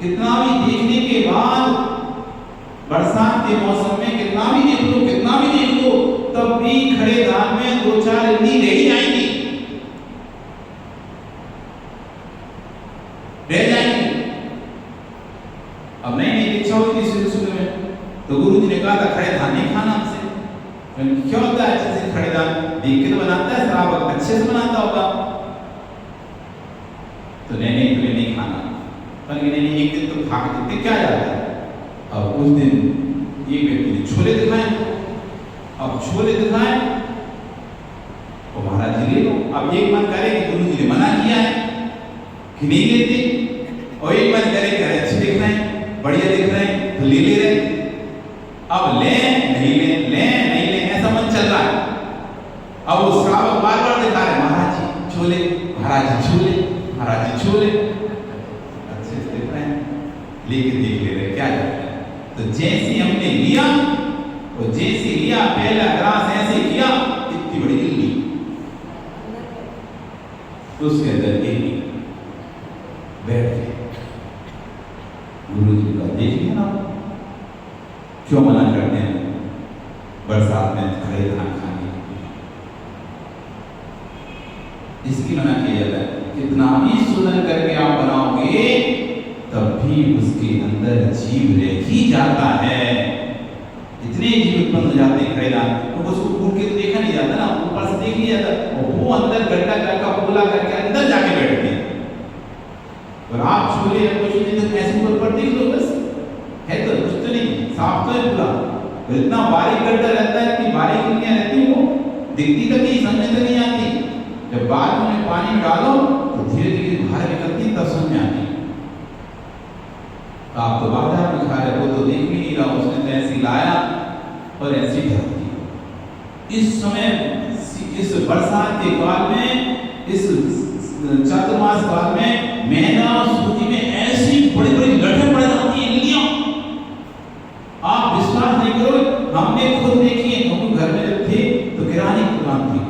कितना भी देखने के बाद, बरसात के मौसम में कितना भी देख लो, तब भी खड़े धान में 2-4 इल्ली रह जाएंगी। अब नई दीक्षा हुई थी शुरू में, तो गुरु जी ने कहा था खड़े धान नहीं खाना हमसे। क्या होता है अच्छे से खड़े धान देख के तो बनाता है, शराब अच्छे से बनाता होगा। तो नहीं तुम्हें नहीं खाना, नहीं एक दिन तो खा के देखते क्या जाता है। अब उस दिन एक व्यक्ति ने छोले दिखाए, अब छोले दिखाए तो महाराज जी ले लो। अब एक मन करे कि गुरु जी ने मना किया है कि नहीं लेते, और एक मन करे कि अच्छे दिख रहे हैं, बढ़िया दिख रहे हैं तो ले रहे। अब ले नहीं ले ऐसा मन चल रहा है। अब वो श्रावक बार दिखा रहे, महाराज जी छोले, महाराज जी छोले, महाराज जी छोले, अच्छे से दिख रहे हैं, लेके देख ले रहे क्या जाता है। तो जैसे हमने लिया, और जैसे लिया पहला ग्रास ऐसे किया, इतनी बड़ी इल्ली उसके अंदर बैठ गए। गुरु जी का देख लिया ना, क्यों मना करते हैं बरसात में खड़े धान खाने, इसकी मना किया जाता है। कितना भी सुंदर करके आप बनाओगे तब भी उसके अंदर जीव रह ही जाता है। इतने जीव उत्पन्न हो जाते हैं खड़े धान, तो उसको फूट के तो देखा नहीं जाता ना, ऊपर से देख लिया जाता, और वो अंदर गड्ढा करके पोला करके अंदर जाके बैठते हैं। और आप छोले कुछ नहीं तो ऐसे ऊपर देख लो, बस है तो कुछ तो नहीं, साफ तो है पूरा। तो इतना बारीक गड्ढा रहता है, इतनी बारीक इल्लियां रहती हैं, वो दिखती तक नहीं, समझ तक नहीं आती। जब बाद में पानी में डालो तो धीरे धीरे बाहर निकलती, तब समझ में आती। आप तो बाजार में खा रहे हो, तो देख भी नहीं रहा, उसने तो ऐसी लाया और ऐसी ढक दी। इस समय इस बरसात के काल में, इस चातुर्मास काल में मैना सूजी में ऐसी बड़ी बड़ी लठे पड़ जाती हैं इल्लियां, आप विश्वास नहीं करो, हमने खुद देखी है। हम घर में जब थे तो किराने की दुकान थी,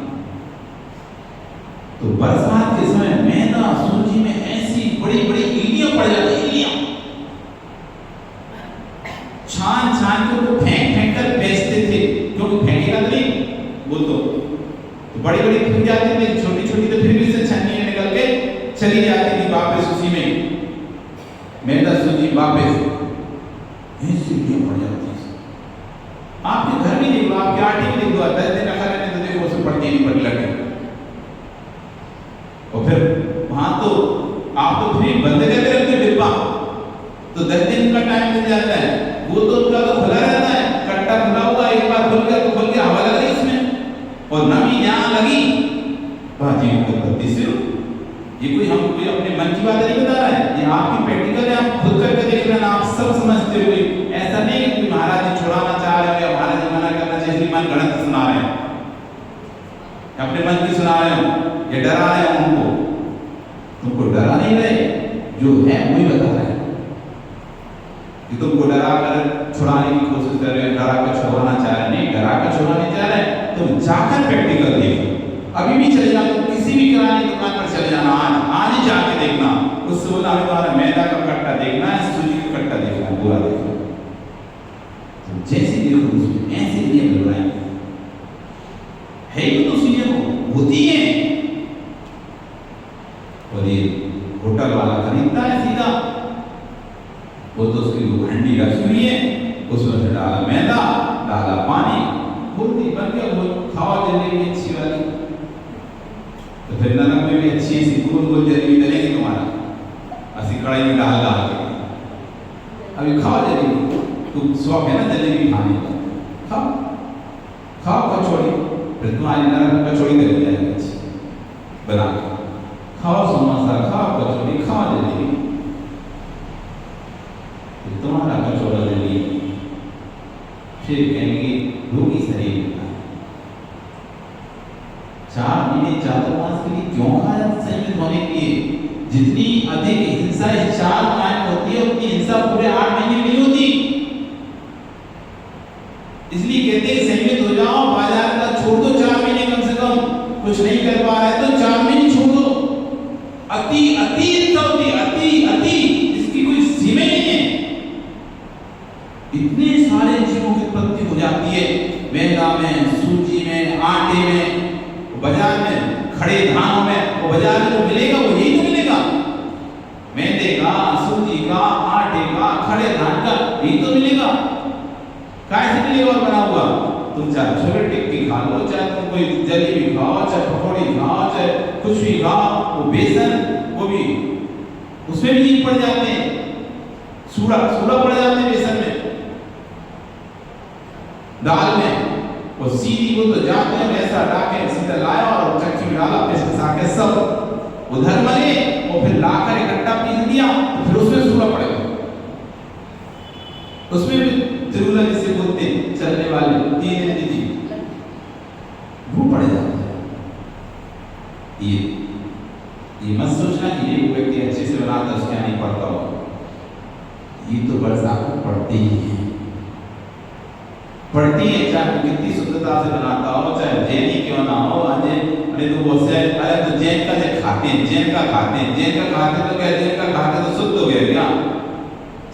तो बरसात के समय मैं सूजी में ऐसी बड़ी बड़ी ईलियां पड़ जाती, ईलियां छान छान के उनको फेंक फेंक कर बेचते थे, क्योंकि फेंकेगा तो नहीं बोल तो बड़ी बड़ी खुल जाती थी, छोटी छोटी तो फिर भी से छन्नी में निकल के चली जाती थी वापस उसी में मैदा सूजी वापस ऐसी ईलियां पड़ जाती। आपके घर में देख लो, आपके आटे में देख लो, 10 दिन रखा रहने तो देखो उसमें पड़ती नहीं पड़ लगे। और फिर वहां तो आप तो फ्री बंद करके रखते डिब्बा, तो 10 दिन का टाइम मिल जाता है, वो तो उनका तो खुला रहता है, कट्टा खुला हुआ, एक बार खुल गया तो खुल गया, हवा लग रही इसमें और नमी यहाँ लगी बाजी को बत्ती से। ये कोई हम कोई अपने मन की बात नहीं बता रहा है, ये आपकी प्रैक्टिकल है, आप खुद करके देख लेना, आप सब समझते हुए। ऐसा नहीं है कि महाराज जी छुड़ाना चाह रहे हो या महाराज जी मना करना चाहिए, मन गणित सुना रहे हैं, अपने मन की सुना रहे हो, ये डरा रहे हो उनको, तुमको डरा नहीं रहे, जो है वही बता रहे हैं कि तुमको डरा कर छुड़ाने की कोशिश कर रहे हो, डरा कर छुड़ाना चाह रहे नहीं, डरा कर छुड़ाने चाह रहे हैं, तुम जाकर प्रैक्टिकल देखो। अभी भी चले जाओ, तुम किसी भी किराने की दुकान पर चले जाना, आज ही जाके देखना, उससे बोला हमें तुम्हारा मैदा का कट्टा देखना है, सूजी का कट्टा देखना है, पूरा देखना। तो जैसे देखो उसमें ऐसे नियम बन रहे हैं, है ही तो नियम होती है। और ये होटल वाला खरीदता है सीधा, वो तो उसकी हंडी रखी हुई है, उसमें से डाला मैदा, डाला पानी, होती बन गया, वो खाओ जलेबी अच्छी वाली। तो फिर नरक में भी अच्छी सी गोल गोल जलेबी डलेगी तुम्हारा, ऐसी कढ़ाई में डाल डाल के। अभी खाओ जलेबी, तुम शौक है ना जलेबी खाने का, खाओ खाओ कचौड़ी, फिर तुम्हारी नरक में कचौड़ी दे जाएगी अच्छी बना के। खाओ समोसा, खाओ कचौड़ी, खाओ जलेबी, फिर तुम्हारा कचौड़ा जलेबी, फिर कहेंगे रोगी शरीर का 4 महीने 4 मास के लिए क्यों खाया संयमित होने के लिए? जितनी अधिक हिंसा इस 4 महीने में होती है, उतनी हिंसा पूरे 8 महीने में नहीं होती। इसलिए कहते हैं संयमित हो जाओ, बाजार का छोड़ दो 4 महीने कम से कम, कुछ नहीं कर पा रहा है तो 4 महीने छोड़ दो। अति अति हिंसा होती है, अति अति, इसकी कोई सीमा नहीं है। इतने सारे जीवों की उत्पत्ति हो जाती है, मैदा में, सूजी में, आटे में, बाजार में, खड़े धानों में, वो बाजार में जो मिलेगा वो यही तो मिलेगा, मैदे का, सूजी का, आटे का, खड़े धान का, यही तो मिलेगा। कैसे मिलेगा और बना हुआ? तुम चाहे छोले टिक्की खा लो, चाहे तुम कोई जलेबी खाओ, चाहे पकौड़ी खाओ, चाहे कुछ भी खाओ, वो बेसन, वो भी उसमें भी जीव पड़ जाते हैं, सूड़ा सूड़ा पड़ जाते हैं बेसन में, दाल में, और सीधी वो तो जाते हैं वैसा लाके सीधा लाया और चक्की में डाला, पेस्ट खसा के सब उधर मले, और फिर लाकर इकट्ठा पीस दिया, तो फिर उसमें सूड़ा पड़ेगा, उसमें भी तिरुला जिसे बोलते हैं चलने वाले 3 जी वो पड़ जाता है। ये मत सोचना कि ये व्यक्ति अच्छे से बनाता है उसके यहाँ नहीं पड़ता हो, ये तो बरसात में पड़ती ही है, पड़ती है, चाहे कितनी शुद्धता से बनाता हो, चाहे जैन ही क्यों ना हो। अरे तो वो से अरे तो जैन का जो खाते हैं, जैन का खाते हैं, जैन का खाते तो क्या, जैन का खाते तो शुद्ध हो गया क्या,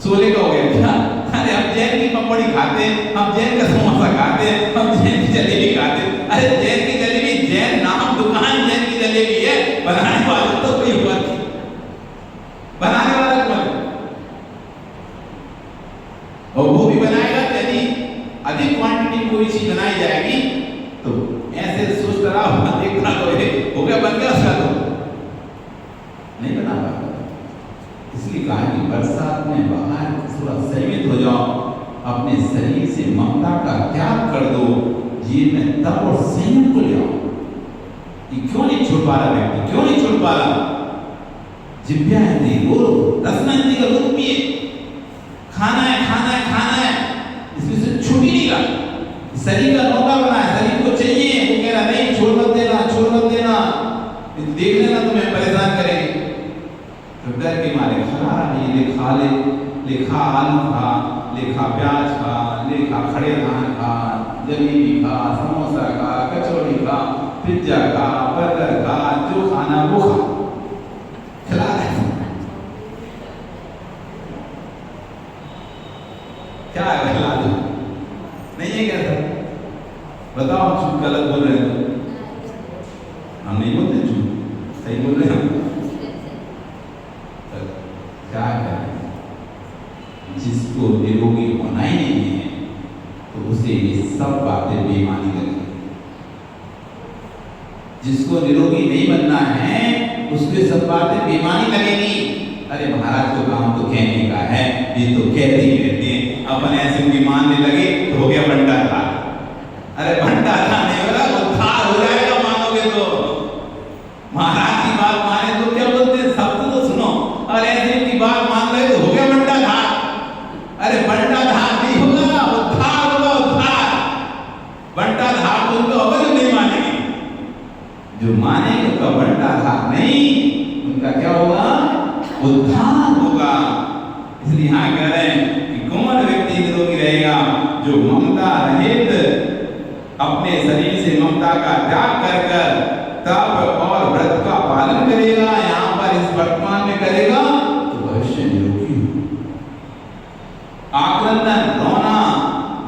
सोले का हो गया क्या? अरे हम जैन की पकौड़ी खाते हैं, हम जैन का समोसा खाते हैं, हम जैन की जलेबी खाते हैं। अरे जैन की जलेबी, जैन नाम दुकान जैन की जलेबी है, बनाने वाला तो कोई हुआ नहीं, बनाने वाला कौन? और वो भी बनाएगा यदि अधिक क्वांटिटी कोई चीज बनाई जाएगी तो ऐसे सोच रहा हो, देख रहा हो गया, बन गया उसका, तो नहीं बना पाएगा। इसलिए कहा कि बरसात में बाहर थोड़ा संयमित हो जाओ, अपने शरीर से ममता का त्याग कर दो, जीवन में तप और संयम को ले आओ। ये क्यों नहीं छोड़ पा रहा व्यक्ति, क्यों नहीं छोड़ पा रहा? जिभ्या है वो रसनंदी का दूध पिए, खाना है खाना है खाना है, इसलिए से छूट ही नहीं रहा, शरीर का नौका बना है, शरीर को चाहिए, वो कह रहा नहीं छोड़ मत देना, छोड़ मत देना, देख लेना तुम्हें परेशान करेंगे, तो डर के मारे खा नहीं, लिखा आलू खा, लिखा प्याज खा, लिखा खड़े धान खा, जलेबी खा, समोसा खा, कचौड़ी खा, पिज्जा खा, बर्गर खा, जो खाना वो खा, क्या है लालू नहीं है क्या सर? बताओ झूठ गलत बोल रहे हैं तो हम नहीं बोलते झूठ सही बोल रहे हैं क्या करें? जिसको निरोगी होना ही नहीं है तो उसे ये सब बातें बेईमानी लगेगी। जिसको निरोगी नहीं बनना है उसके सब बातें बेईमानी लगेगी। अरे महाराज को काम तो कहने का है, ये तो कहते ही रहते हैं, अपन ऐसे उनकी मानने लगे तो हो गया भंडा था। अरे भंडा था नहीं बोला, उद्धार हो जाएगा मानोगे तो। महाराज की बात माने तो क्या बोलते हैं, शब्द तो सुनो, और ऐसे उनकी बात मान रहे तो हो गया भंडा था। अरे भंडा था नहीं होगा, उद्धार होगा, उद्धार। भंडा था तो उनको अवश्य नहीं मानेंगे, जो मानेंगे उनका भंडा था नहीं, उनका क्या होगा, उद्धार होगा। इसलिए यहाँ कह रहे हैं कि कौन व्यक्ति निरोगी रहेगा, जो ममता रहित अपने शरीर से ममता का त्याग कर कर तप और व्रत का पालन करेगा, यहाँ पर इस वर्तमान में करेगा तो भविष्य निरोगी होगा। आक्रंदन, रोना,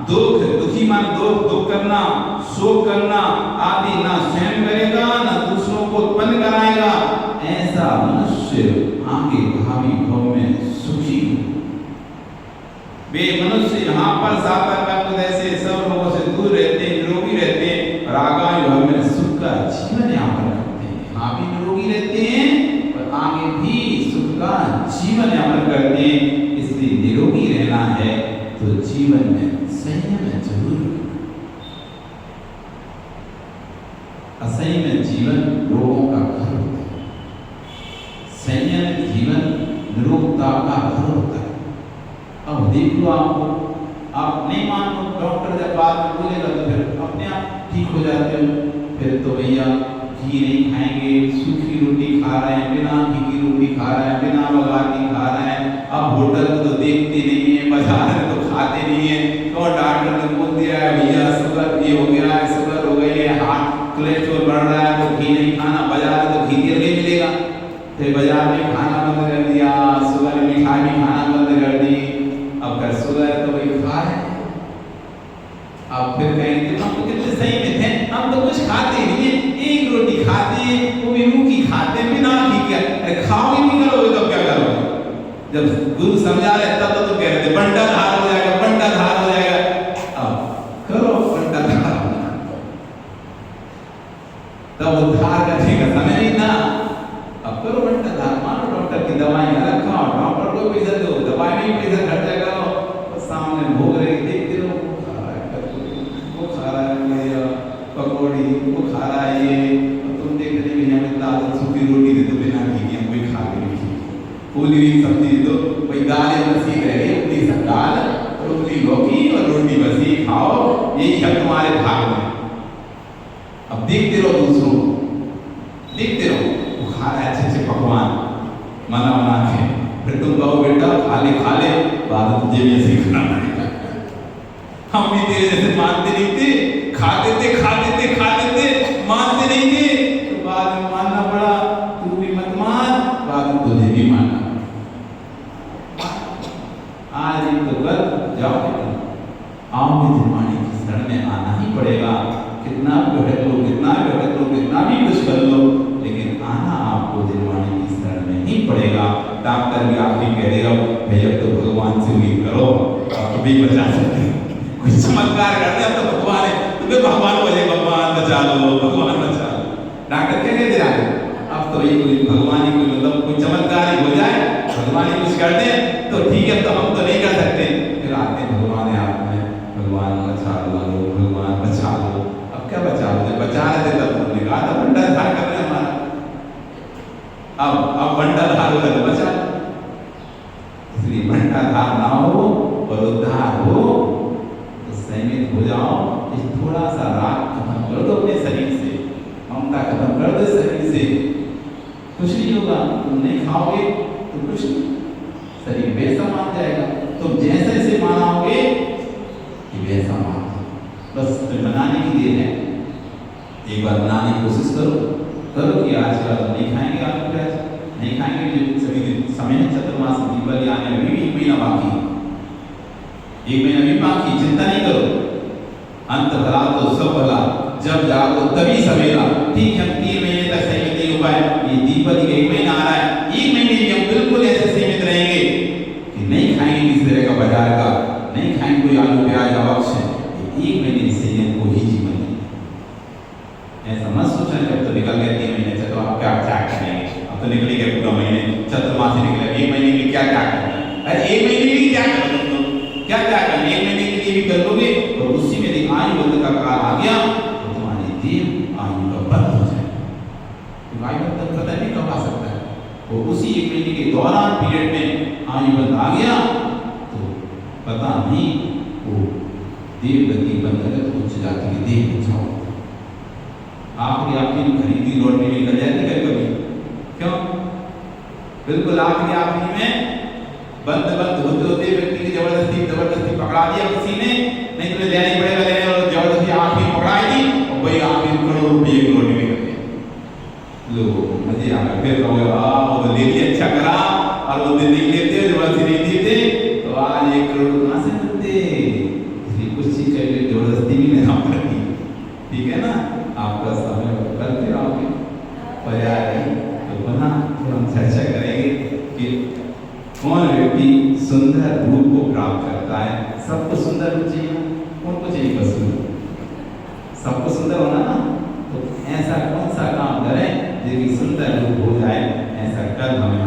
दुख, दुखी मन दुख करना, शोक करना आदि ना स्वयं करेगा ना दूसरों को उत्पन्न कराएगा। ऐसा मनुष्य आगे भावी भव में सुखी हो। वे मनुष्य यहाँ पर साधन ऐसे सब लोगों से दूर रहते हैं, निरोगी रहते हैं और आगामी भव में सुख का जीवन यहाँ पर करते हैं। यहाँ भी निरोगी रहते हैं और आगे भी सुख का जीवन यहाँ पर करते हैं। इसलिए निरोगी रहना है तो जीवन में संयम जरूर रखना। असंयम जीवन रोगों का घर होता है, संयम जीवन निरोगता का घर होता है। अब देख लो, आपको आप नहीं मानो, डॉक्टर जब बात में बोलेगा तो फिर अपने आप ठीक हो जाते हो। फिर तो भैया घी नहीं खाएंगे, सूखी रोटी खा रहे हैं, बिना घी की रोटी खा रहे हैं, बिना बघार की खा रहे हैं। अब होटल को तो देखते नहीं है, बाजार में तो खाते नहीं है, तो डॉक्टर ने बोल दिया है भैया शुगर ये हो गया है, शुगर हो गई है, हार्ट कोलेस्ट्रॉल बढ़ रहा है, तो घी नहीं खाना। बाजार में तो घी तेल नहीं मिलेगा, फिर बाजार में खाना बंद कर दिया, शुगर मिठाई भी खाना बंद कर दी। अब कर शुगर तो वही खा रहे हैं। अब फिर कहेंगे हम तो कितने सही में थे, हम तो कुछ खाते नहीं है, एक रोटी खाते हैं, वो भी रूखी खाते हैं, बिना घी के। अरे खाओगे नहीं करोगे तो क्या करोगे? जब गुरु समझा रहे तब तो कह रहे थे बंटा धार हो जाएगा, बंटा धार हो जाएगा। अब करो बंटा धार, तब उद्धार करने का समय नहीं था। अब करो बंटा धार, मानो डॉक्टर की दवाई अलग खाओ, डॉक्टर को पैसा दो, दवाई में पैसा खर्चा करो, तो सामने भोग रहे देखते रहो, वो खा रहा है पकौड़ी, वो खा रहा है ये, तुम देख रहे भैया में दाल सूखी रोटी दे दो बिना घी की, हम कोई खा के नहीं, फूली हुई सब्जी दे दो, कोई दाल बसी रहे, उतनी सब दाल और उतनी लौकी और रोटी बसी खाओ, यही है तुम्हारे भाग में। अब देखते रहो दूसरों, देखते रहो वो खा रहा है अच्छे अच्छे पकवान मना बना के, फिर तुम कहो बेटा खा ले बाद में तुझे भी ऐसे खाना पड़ेगा। हम भी तेरे जैसे मानते नहीं थे, खाते थे, मानते नहीं थे, तो बाद में मानना पड़ा। तू भी मत मान, बाद में तुझे भी मानना पड़ा। आज एक तो कल जाओ बेटा, आओ भी धर्माणी की शरण में आना ही पड़ेगा। कितना भी भटक लो, कितना भी कुछ कर लो, लेकिन आना आपको धर्माणी की शरण में ही पड़ेगा। डॉक्टर भी आखिरी कह देगा भैया तो भगवान से उम्मीद करो, आप भी बचा सकते हैं। कुछ चमत्कार करते हैं, अब तो भगवान है, तुम्हें भगवान बोले भगवान बचा लो, भगवान बचा लो। डॉक्टर क्या कहते हैं, अब तो ये कोई भगवान ही कोई मतलब कोई चमत्कार ही हो जाए, भगवान ही कुछ कर दे तो ठीक है, तो हम तो नहीं कर सकते। फिर आते हैं भगवान है आप में, भगवान बचा लो, भगवान बचा लो। अब क्या बचा लो, बचा रहे थे तब तुमने कहा था बंटा धार कर रहे हैं हमारा, अब बंटा धार होगा तो बचा लो। इसलिए बंटा धार ना हो और उद्धार हो तो संयमित हो जाओ। इस थोड़ा सा राग खत्म कर दो अपने शरीर से, ममता खत्म कर दो शरीर से, कुछ नहीं होगा। तुम नहीं खाओगे तो कुछ नहीं, शरीर वैसा मान जाएगा। तुम जैसे से मानोगे कि वैसा मान, बस बनाने की देर है। एक बार बनाने की कोशिश करो कि आज का नहीं खाएंगे, आलू प्याज नहीं खाएंगे, जो सभी दिन समय चतुर्मास दीपावली आने में भी 1 महीना बाकी, 1 महीना भी बाकी, चिंता नहीं करो। अंत भला तो सब भला, जब जागो तभी सवेरा। ठीक है, हम 3 महीने तक संयमित नहीं हो पाए, ये दीपावली का 1 महीना आ रहा है, 1 महीने में हम बिल्कुल ऐसे संयमित रहेंगे कि नहीं खाएंगे किसी तरह का बाजार का, नहीं खाएंगे कोई आलू प्याज अवक्ष। 1 महीने संयम को ही जीवन है। ऐसा मत सोचना जब तो निकल गए 3 महीने से तो आप क्या क्या करेंगे, अब तो निकल गए पूरा महीने, चतुर्मासी निकले, 1 महीने में क्या क्या करना है? अरे 1 महीने में क्या करोगे तुम, क्या क्या करना, 1 महीने के लिए भी कर लोगे और उसी में यदि आयु बंध का काल आ गया तो तुम्हारी देह आयु का बंध हो जाए। तो आयु बंध पता नहीं कब आ सकता है, वो उसी 1 महीने के दौरान पीरियड में आयु बंध आ गया तो पता नहीं वो देव गति बंधन उच्च जाति की देह बचाओ। आखिरी आपकी खरीदी लॉटरी में निकल जाती है कभी, क्यों? बिल्कुल आखिरी में बंद होते होते व्यक्ति की जबरदस्ती पकड़ा दिया किसी ने, नहीं तो लेना ही पड़ेगा, लेने और जबरदस्ती आखिरी पकड़ाई थी और वही आखिरी करोड़ रुपये की लॉटरी में कर दिया। लो मजे आ गए, फिर कहोगे वो तो ले लिया, अच्छा करा, और वो दिन नहीं लेते, जबरदस्ती नहीं देते तो आज 1 करोड़ कहाँ से मिलते? कुछ चीज चाहिए जबरदस्ती भी लेना पड़ती, ठीक है ना? आपका समय करते रहोगे पर्याय तो बना, तो हम चर्चा करेंगे कि कौन व्यक्ति सुंदर रूप को प्राप्त करता है। सबको सुंदर रूप चाहिए, कौन को चाहिए? बस सबको सुंदर होना ना, तो ऐसा कौन सा काम करें जिसकी सुंदर रूप हो जाए, ऐसा कल हमें